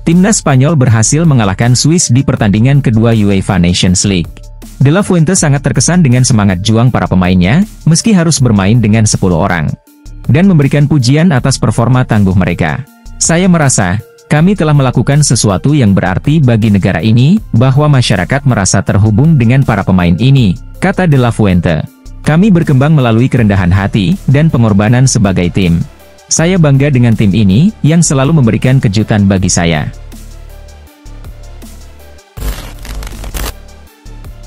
Timnas Spanyol berhasil mengalahkan Swiss di pertandingan kedua UEFA Nations League. De La Fuente sangat terkesan dengan semangat juang para pemainnya, meski harus bermain dengan 10 orang. Dan memberikan pujian atas performa tangguh mereka. Saya merasa, kami telah melakukan sesuatu yang berarti bagi negara ini, bahwa masyarakat merasa terhubung dengan para pemain ini, kata De La Fuente. Kami berkembang melalui kerendahan hati, dan pengorbanan sebagai tim. Saya bangga dengan tim ini, yang selalu memberikan kejutan bagi saya.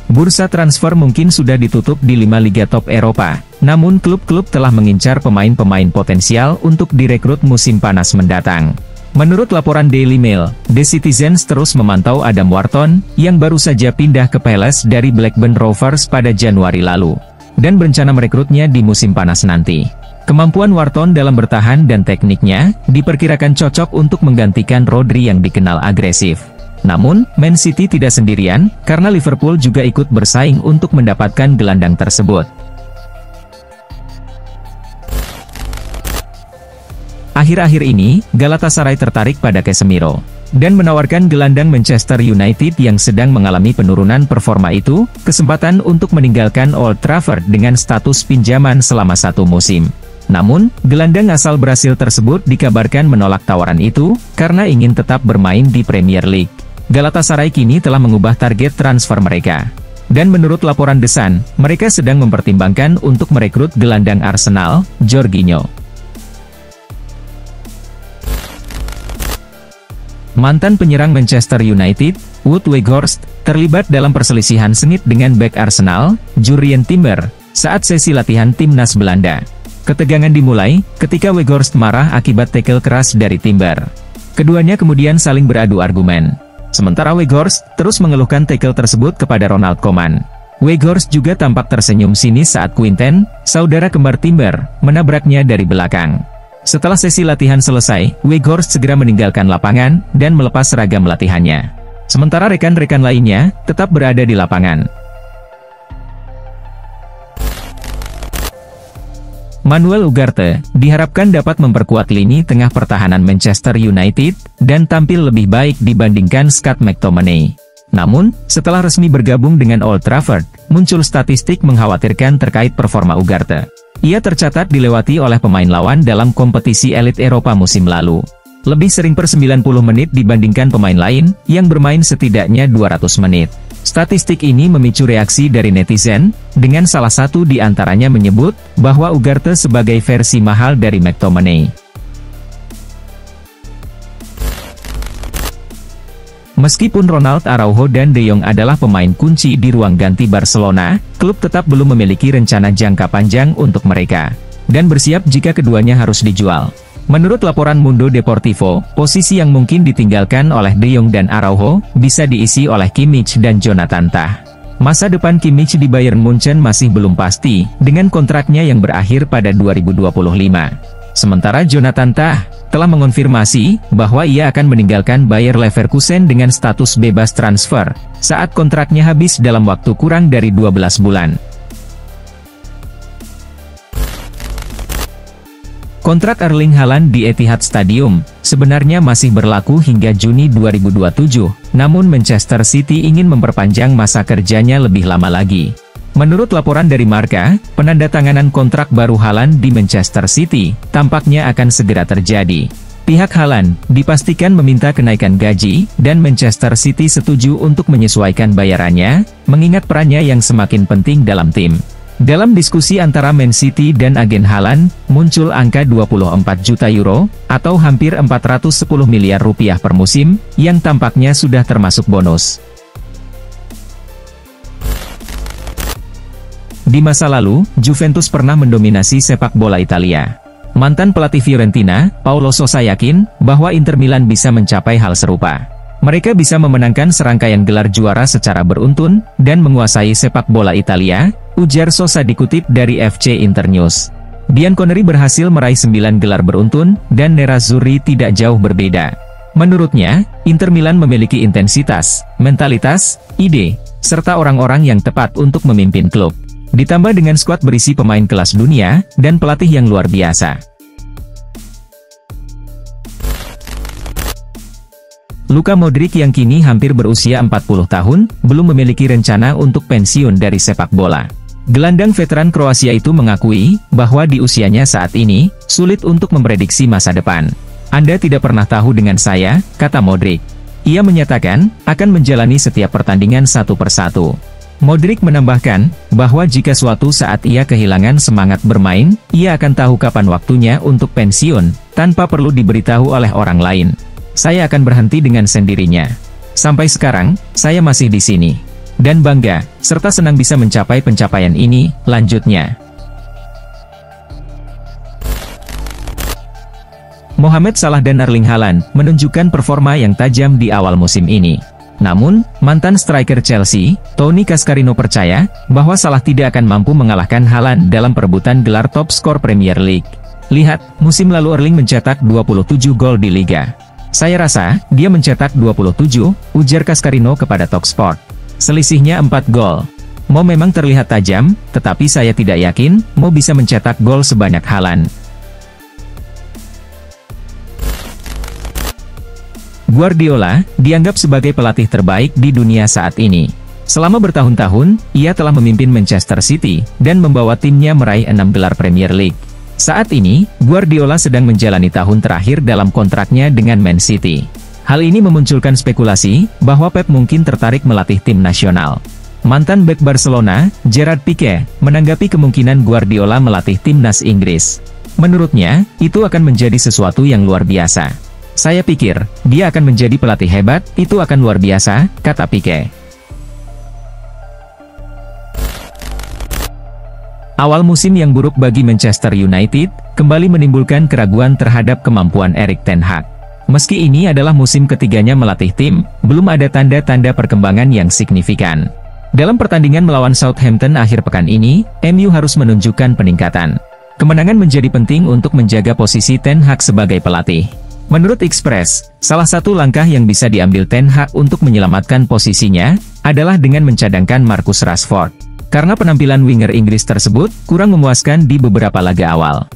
Bursa transfer mungkin sudah ditutup di 5 liga top Eropa, namun klub-klub telah mengincar pemain-pemain potensial untuk direkrut musim panas mendatang. Menurut laporan Daily Mail, The Citizens terus memantau Adam Wharton, yang baru saja pindah ke Palace dari Blackburn Rovers pada Januari lalu, dan berencana merekrutnya di musim panas nanti. Kemampuan Wharton dalam bertahan dan tekniknya, diperkirakan cocok untuk menggantikan Rodri yang dikenal agresif. Namun, Man City tidak sendirian, karena Liverpool juga ikut bersaing untuk mendapatkan gelandang tersebut. Akhir-akhir ini, Galatasaray tertarik pada Casemiro, dan menawarkan gelandang Manchester United yang sedang mengalami penurunan performa itu, kesempatan untuk meninggalkan Old Trafford dengan status pinjaman selama 1 musim. Namun, gelandang asal Brasil tersebut dikabarkan menolak tawaran itu, karena ingin tetap bermain di Premier League. Galatasaray kini telah mengubah target transfer mereka. Dan menurut laporan The Sun, mereka sedang mempertimbangkan untuk merekrut gelandang Arsenal, Jorginho. Mantan penyerang Manchester United, Wout Weghorst, terlibat dalam perselisihan sengit dengan bek Arsenal, Jurrien Timber, saat sesi latihan timnas Belanda. Ketegangan dimulai, ketika Weghorst marah akibat tackle keras dari Timber. Keduanya kemudian saling beradu argumen. Sementara Weghorst terus mengeluhkan tackle tersebut kepada Ronald Koeman. Weghorst juga tampak tersenyum sinis saat Quinten, saudara kembar Timber, menabraknya dari belakang. Setelah sesi latihan selesai, Weghorst segera meninggalkan lapangan, dan melepas seragam latihannya. Sementara rekan-rekan lainnya, tetap berada di lapangan. Manuel Ugarte, diharapkan dapat memperkuat lini tengah pertahanan Manchester United, dan tampil lebih baik dibandingkan Scott McTominay. Namun, setelah resmi bergabung dengan Old Trafford, muncul statistik mengkhawatirkan terkait performa Ugarte. Ia tercatat dilewati oleh pemain lawan dalam kompetisi elit Eropa musim lalu. Lebih sering per 90 menit dibandingkan pemain lain, yang bermain setidaknya 200 menit. Statistik ini memicu reaksi dari netizen, dengan salah satu di antaranya menyebut, bahwa Ugarte sebagai versi mahal dari McTominay. Meskipun Ronald Araujo dan De Jong adalah pemain kunci di ruang ganti Barcelona, klub tetap belum memiliki rencana jangka panjang untuk mereka, dan bersiap jika keduanya harus dijual. Menurut laporan Mundo Deportivo, posisi yang mungkin ditinggalkan oleh De Jong dan Araujo, bisa diisi oleh Kimmich dan Jonathan Tah. Masa depan Kimmich di Bayern Munchen masih belum pasti, dengan kontraknya yang berakhir pada 2025. Sementara Jonathan Tah, telah mengonfirmasi, bahwa ia akan meninggalkan Bayer Leverkusen dengan status bebas transfer, saat kontraknya habis dalam waktu kurang dari 12 bulan. Kontrak Erling Haaland di Etihad Stadium, sebenarnya masih berlaku hingga Juni 2027, namun Manchester City ingin memperpanjang masa kerjanya lebih lama lagi. Menurut laporan dari Marca, penandatanganan kontrak baru Haaland di Manchester City, tampaknya akan segera terjadi. Pihak Haaland, dipastikan meminta kenaikan gaji, dan Manchester City setuju untuk menyesuaikan bayarannya, mengingat perannya yang semakin penting dalam tim. Dalam diskusi antara Man City dan agen Haaland, muncul angka 24 juta euro, atau hampir 410 miliar rupiah per musim, yang tampaknya sudah termasuk bonus. Di masa lalu, Juventus pernah mendominasi sepak bola Italia. Mantan pelatih Fiorentina, Paulo Sousa yakin, bahwa Inter Milan bisa mencapai hal serupa. Mereka bisa memenangkan serangkaian gelar juara secara beruntun, dan menguasai sepak bola Italia, ujar Sousa dikutip dari FC Internews. Bianconeri berhasil meraih 9 gelar beruntun, dan Nerazzurri tidak jauh berbeda. Menurutnya, Inter Milan memiliki intensitas, mentalitas, ide, serta orang-orang yang tepat untuk memimpin klub. Ditambah dengan skuad berisi pemain kelas dunia, dan pelatih yang luar biasa. Luka Modric yang kini hampir berusia 40 tahun, belum memiliki rencana untuk pensiun dari sepak bola. Gelandang veteran Kroasia itu mengakui bahwa di usianya saat ini, sulit untuk memprediksi masa depan. "Anda tidak pernah tahu dengan saya," kata Modric. Ia menyatakan, akan menjalani setiap pertandingan satu persatu. Modric menambahkan, bahwa jika suatu saat ia kehilangan semangat bermain, ia akan tahu kapan waktunya untuk pensiun, tanpa perlu diberitahu oleh orang lain. "Saya akan berhenti dengan sendirinya. Sampai sekarang, saya masih di sini. Dan bangga, serta senang bisa mencapai pencapaian ini," lanjutnya. Mohamed Salah dan Erling Haaland menunjukkan performa yang tajam di awal musim ini. Namun, mantan striker Chelsea, Tony Cascarino percaya bahwa Salah tidak akan mampu mengalahkan Haaland dalam perebutan gelar top skor Premier League. "Lihat, musim lalu Erling mencetak 27 gol di Liga. Saya rasa, dia mencetak 27, ujar Cascarino kepada Talksport. Selisihnya 4 gol. Mo memang terlihat tajam, tetapi saya tidak yakin Mo bisa mencetak gol sebanyak Haaland." Guardiola dianggap sebagai pelatih terbaik di dunia saat ini. Selama bertahun-tahun, ia telah memimpin Manchester City dan membawa timnya meraih 6 gelar Premier League. Saat ini, Guardiola sedang menjalani tahun terakhir dalam kontraknya dengan Man City. Hal ini memunculkan spekulasi bahwa Pep mungkin tertarik melatih tim nasional. Mantan bek Barcelona, Gerard Piqué, menanggapi kemungkinan Guardiola melatih timnas Inggris. Menurutnya, itu akan menjadi sesuatu yang luar biasa. "Saya pikir, dia akan menjadi pelatih hebat, itu akan luar biasa," kata Piqué. Awal musim yang buruk bagi Manchester United, kembali menimbulkan keraguan terhadap kemampuan Erik ten Hag. Meski ini adalah musim ketiganya melatih tim, belum ada tanda-tanda perkembangan yang signifikan. Dalam pertandingan melawan Southampton akhir pekan ini, MU harus menunjukkan peningkatan. Kemenangan menjadi penting untuk menjaga posisi ten Hag sebagai pelatih. Menurut Express, salah satu langkah yang bisa diambil ten Hag untuk menyelamatkan posisinya, adalah dengan mencadangkan Marcus Rashford. Karena penampilan winger Inggris tersebut, kurang memuaskan di beberapa laga awal.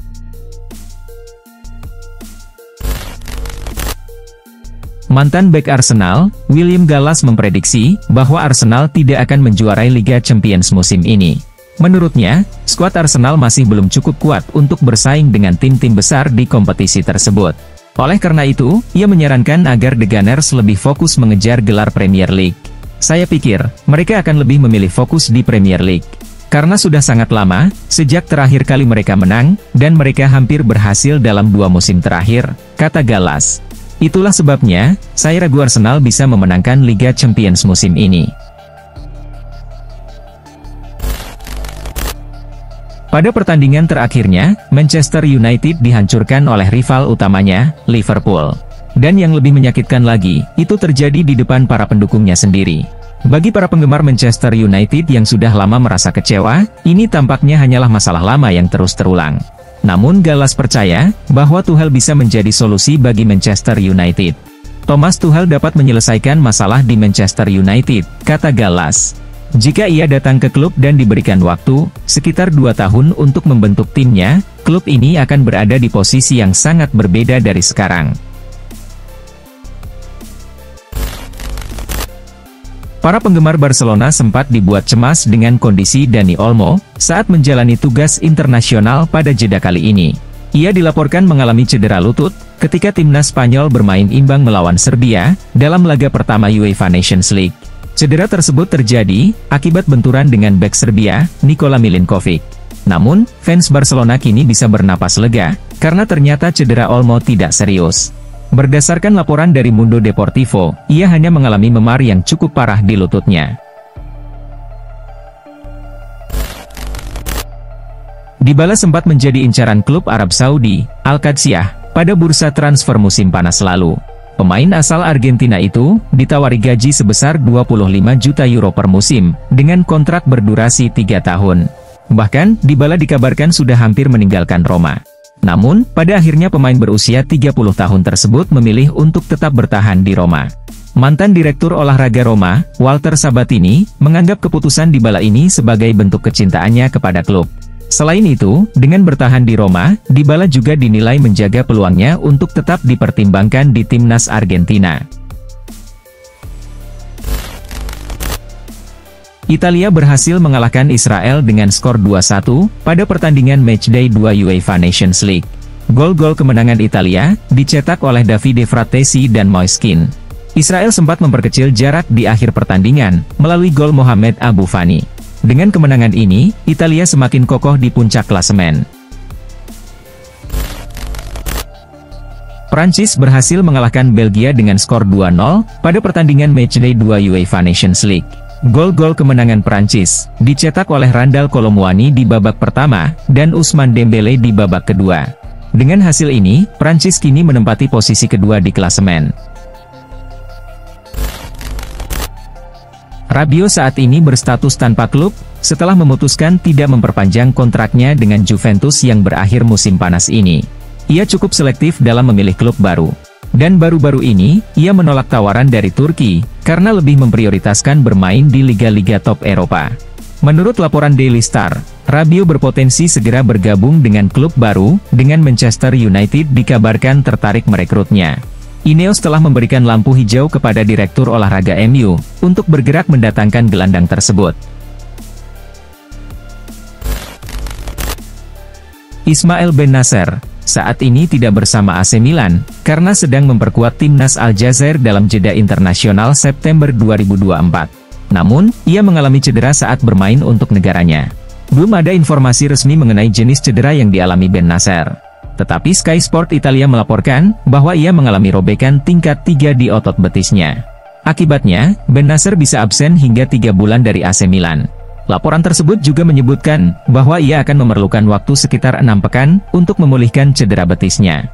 Mantan bek Arsenal, William Gallas memprediksi, bahwa Arsenal tidak akan menjuarai Liga Champions musim ini. Menurutnya, skuad Arsenal masih belum cukup kuat untuk bersaing dengan tim-tim besar di kompetisi tersebut. Oleh karena itu, ia menyarankan agar The Gunners lebih fokus mengejar gelar Premier League. "Saya pikir, mereka akan lebih memilih fokus di Premier League. Karena sudah sangat lama, sejak terakhir kali mereka menang, dan mereka hampir berhasil dalam 2 musim terakhir," kata Gallas. "Itulah sebabnya, saya ragu Arsenal bisa memenangkan Liga Champions musim ini." Pada pertandingan terakhirnya, Manchester United dihancurkan oleh rival utamanya, Liverpool. Dan yang lebih menyakitkan lagi, itu terjadi di depan para pendukungnya sendiri. Bagi para penggemar Manchester United yang sudah lama merasa kecewa, ini tampaknya hanyalah masalah lama yang terus terulang. Namun Gallas percaya, bahwa Tuchel bisa menjadi solusi bagi Manchester United. "Thomas Tuchel dapat menyelesaikan masalah di Manchester United," kata Gallas. "Jika ia datang ke klub dan diberikan waktu, sekitar 2 tahun untuk membentuk timnya, klub ini akan berada di posisi yang sangat berbeda dari sekarang." Para penggemar Barcelona sempat dibuat cemas dengan kondisi Dani Olmo, saat menjalani tugas internasional pada jeda kali ini. Ia dilaporkan mengalami cedera lutut, ketika timnas Spanyol bermain imbang melawan Serbia, dalam laga pertama UEFA Nations League. Cedera tersebut terjadi akibat benturan dengan bek Serbia, Nikola Milinkovic. Namun, fans Barcelona kini bisa bernapas lega, karena ternyata cedera Olmo tidak serius. Berdasarkan laporan dari Mundo Deportivo, ia hanya mengalami memar yang cukup parah di lututnya. Dybala sempat menjadi incaran klub Arab Saudi, Al-Qadsiah, pada bursa transfer musim panas lalu. Pemain asal Argentina itu ditawari gaji sebesar 25 juta euro per musim, dengan kontrak berdurasi 3 tahun. Bahkan, Dybala dikabarkan sudah hampir meninggalkan Roma. Namun, pada akhirnya pemain berusia 30 tahun tersebut memilih untuk tetap bertahan di Roma. Mantan Direktur Olahraga Roma, Walter Sabatini, menganggap keputusan Dybala ini sebagai bentuk kecintaannya kepada klub. Selain itu, dengan bertahan di Roma, Dybala juga dinilai menjaga peluangnya untuk tetap dipertimbangkan di timnas Argentina. Italia berhasil mengalahkan Israel dengan skor 2-1 pada pertandingan matchday 2 UEFA Nations League. Gol-gol kemenangan Italia dicetak oleh Davide Frattesi dan Moiskin. Israel sempat memperkecil jarak di akhir pertandingan melalui gol Mohamed Abu Fani. Dengan kemenangan ini, Italia semakin kokoh di puncak klasemen. Prancis berhasil mengalahkan Belgia dengan skor 2-0 pada pertandingan matchday 2 UEFA Nations League. Gol-gol kemenangan Prancis dicetak oleh Randal Kolo Muani di babak pertama dan Ousmane Dembélé di babak kedua. Dengan hasil ini, Prancis kini menempati posisi kedua di klasemen. Rabiot saat ini berstatus tanpa klub setelah memutuskan tidak memperpanjang kontraknya dengan Juventus yang berakhir musim panas ini. Ia cukup selektif dalam memilih klub baru. Dan baru-baru ini, ia menolak tawaran dari Turki, karena lebih memprioritaskan bermain di liga-liga top Eropa. Menurut laporan Daily Star, Rabiot berpotensi segera bergabung dengan klub baru, dengan Manchester United dikabarkan tertarik merekrutnya. Ineos telah memberikan lampu hijau kepada Direktur Olahraga MU, untuk bergerak mendatangkan gelandang tersebut. Ismail Bennacer saat ini tidak bersama AC Milan, karena sedang memperkuat timnas Aljazair dalam jeda internasional September 2024. Namun, ia mengalami cedera saat bermain untuk negaranya. Belum ada informasi resmi mengenai jenis cedera yang dialami Bennacer. Tetapi Sky Sport Italia melaporkan, bahwa ia mengalami robekan tingkat 3 di otot betisnya. Akibatnya, Bennacer bisa absen hingga 3 bulan dari AC Milan. Laporan tersebut juga menyebutkan, bahwa ia akan memerlukan waktu sekitar 6 pekan, untuk memulihkan cedera betisnya.